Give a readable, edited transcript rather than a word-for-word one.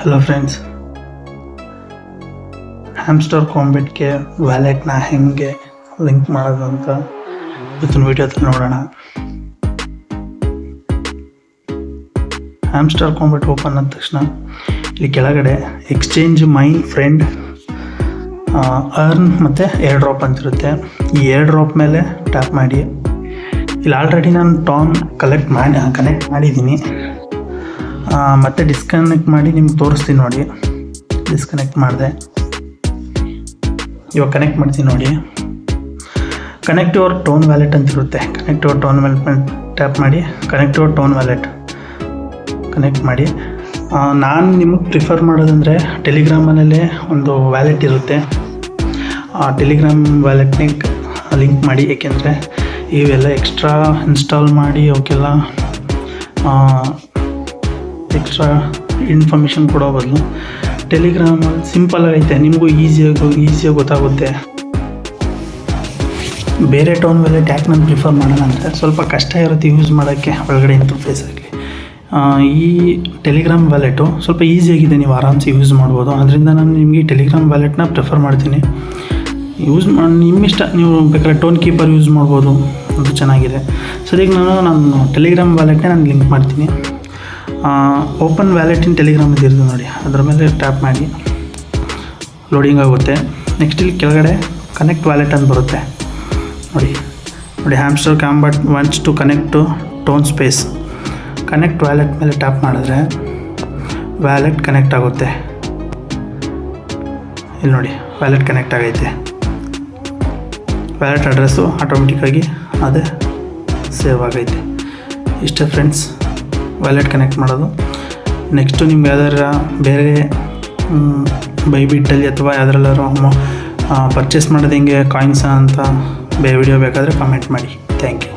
Hello friends, hamster ಕಾಂಬೆಟ್ಗೆ ವ್ಯಾಲೆಟ್ನ ಹೆಂಗೆ link ಮಾಡೋದು ಅಂತ ಇವತ್ತಿನ ವೀಡಿಯೋದಲ್ಲಿ ನೋಡೋಣ. ಹ್ಯಾಮ್ಸ್ಟರ್ ಕಾಂಬೆಟ್ ಓಪನ್ ಆದ ತಕ್ಷಣ ಇಲ್ಲಿ ಕೆಳಗಡೆ ಎಕ್ಸ್ಚೇಂಜ್ ಮೈ ಫ್ರೆಂಡ್ ಅರ್ನ್ ಮತ್ತು ಏರ್ ಡ್ರಾಪ್ ಅಂತಿರುತ್ತೆ. ಈ ಏರ್ ಡ್ರಾಪ್ ಮೇಲೆ ಟ್ಯಾಪ್ ಮಾಡಿ. ಇಲ್ಲಿ ಆಲ್ರೆಡಿ ನಾನು ಕನೆಕ್ಟ್ ಮಾಡಿದ್ದೀನಿ. ಮತ್ತು ಡಿಸ್ಕನೆಕ್ಟ್ ಮಾಡಿ ನಿಮ್ಗೆ ತೋರಿಸ್ತೀನಿ ನೋಡಿ. ಡಿಸ್ಕನೆಕ್ಟ್ ಮಾಡಿದೆ, ಇವಾಗ ಕನೆಕ್ಟ್ ಮಾಡ್ತೀನಿ ನೋಡಿ. ಕನೆಕ್ಟ್ ಯುವರ್ ಟೋನ್ ವ್ಯಾಲೆಟ್ ಅಂತಿರುತ್ತೆ. Connect your TON wallet tap ಮಾಡಿ connect your TON wallet connect ಮಾಡಿ. ನಾನು ನಿಮಗೆ ಪ್ರಿಫರ್ ಮಾಡೋದಂದರೆ ಟೆಲಿಗ್ರಾಮಲ್ಲೇ ಒಂದು ವ್ಯಾಲೆಟ್ ಇರುತ್ತೆ. ಆ ಟೆಲಿಗ್ರಾಮ್ ವ್ಯಾಲೆಟ್ನಿಗೆ ಲಿಂಕ್ ಮಾಡಿ. ಏಕೆಂದರೆ ಇವೆಲ್ಲ ಎಕ್ಸ್ಟ್ರಾ ಇನ್ಸ್ಟಾಲ್ ಮಾಡಿ ಅವಕ್ಕೆಲ್ಲ ಎಕ್ಸ್ಟ್ರಾ ಇನ್ಫಾರ್ಮೇಷನ್ ಕೊಡೋ ಬದಲು ಟೆಲಿಗ್ರಾಮಲ್ಲಿ ಸಿಂಪಲಾಗಿ ಐತೆ, ನಿಮಗೂ ಈಸಿಯಾಗಿ ಗೊತ್ತಾಗುತ್ತೆ. ಬೇರೆ ಟೋನ್ ವ್ಯಾಲೆಟ್ ಯಾಕೆ ನಾನು ಪ್ರಿಫರ್ ಮಾಡೋಣ ಅಂದರೆ ಸ್ವಲ್ಪ ಕಷ್ಟ ಇರುತ್ತೆ ಯೂಸ್ ಮಾಡೋಕ್ಕೆ, ಒಳಗಡೆ ಇಂಟರ್ಫೇಸ್ ಆಗಲಿ. ಈ ಟೆಲಿಗ್ರಾಮ್ ವ್ಯಾಲೆಟು ಸ್ವಲ್ಪ ಈಸಿಯಾಗಿದೆ, ನೀವು ಆರಾಮ್ಸೆ ಯೂಸ್ ಮಾಡ್ಬೋದು. ಅದರಿಂದ ನಾನು ನಿಮಗೆ ಟೆಲಿಗ್ರಾಮ್ ವ್ಯಾಲೆಟ್ನ ಪ್ರಿಫರ್ ಮಾಡ್ತೀನಿ. ಯೂಸ್ ಮಾಡಿ ನಿಮ್ಮಿಷ್ಟ, ನೀವು ಬೇಕಾದ್ರೆ ಟೋನ್ ಕೀಪರ್ ಯೂಸ್ ಮಾಡ್ಬೋದು, ಅದು ಚೆನ್ನಾಗಿದೆ. ಸದ್ಯಕ್ಕೆ ನಾನು ಟೆಲಿಗ್ರಾಮ್ ವ್ಯಾಲೆಟ್ನೇ ನಾನು ಲಿಂಕ್ ಮಾಡ್ತೀನಿ. ಓಪನ್ ವ್ಯಾಲೆಟ್ ಇನ್ ಟೆಲಿಗ್ರಾಮ್ ಅಂತ ಇರುತ್ತೆ ನೋಡಿ, ಅದರ ಮೇಲೆ ಟ್ಯಾಪ್ ಮಾಡಿ ಲೋಡಿಂಗ್ ಆಗುತ್ತೆ. ನೆಕ್ಸ್ಟ್ ಇಲ್ಲಿ ಕೆಳಗಡೆ ಕನೆಕ್ಟ್ ವ್ಯಾಲೆಟ್ ಅಂತ ಬರುತ್ತೆ ನೋಡಿ. Hamster Kombat wants to connect to TON space. Connect wallet ಮೇಲೆ ಟ್ಯಾಪ್ ಮಾಡಿದ್ರೆ ವ್ಯಾಲೆಟ್ ಕನೆಕ್ಟ್ ಆಗುತ್ತೆ. ಇಲ್ಲಿ ನೋಡಿ, ವ್ಯಾಲೆಟ್ ಕನೆಕ್ಟ್ ಆಗೈತೆ. ವ್ಯಾಲೆಟ್ ಅಡ್ರೆಸ್ಸು ಆಟೋಮೆಟಿಕ್ಕಾಗಿ ಅದೇ ಸೇವ್ ಆಗೈತೆ. ಇಷ್ಟೇ ಫ್ರೆಂಡ್ಸ್, ವ್ಯಾಲೆಟ್ ಕನೆಕ್ಟ್ ಮಾಡೋದು. ನೆಕ್ಸ್ಟು ನಿಮ್ಗೆ ಯಾವ್ದಾರ ಬೇರೆ ಬೈಬಿಟ್ಟಲ್ಲಿ ಅಥವಾ ಯಾವ್ದ್ರಲ್ಲಾರು ಪರ್ಚೇಸ್ ಮಾಡೋದು ಹೆಂಗೆ ಕಾಯಿನ್ಸ ಅಂತ ವಿಡಿಯೋ ಬೇಕಾದರೆ ಕಮೆಂಟ್ ಮಾಡಿ. Thank you.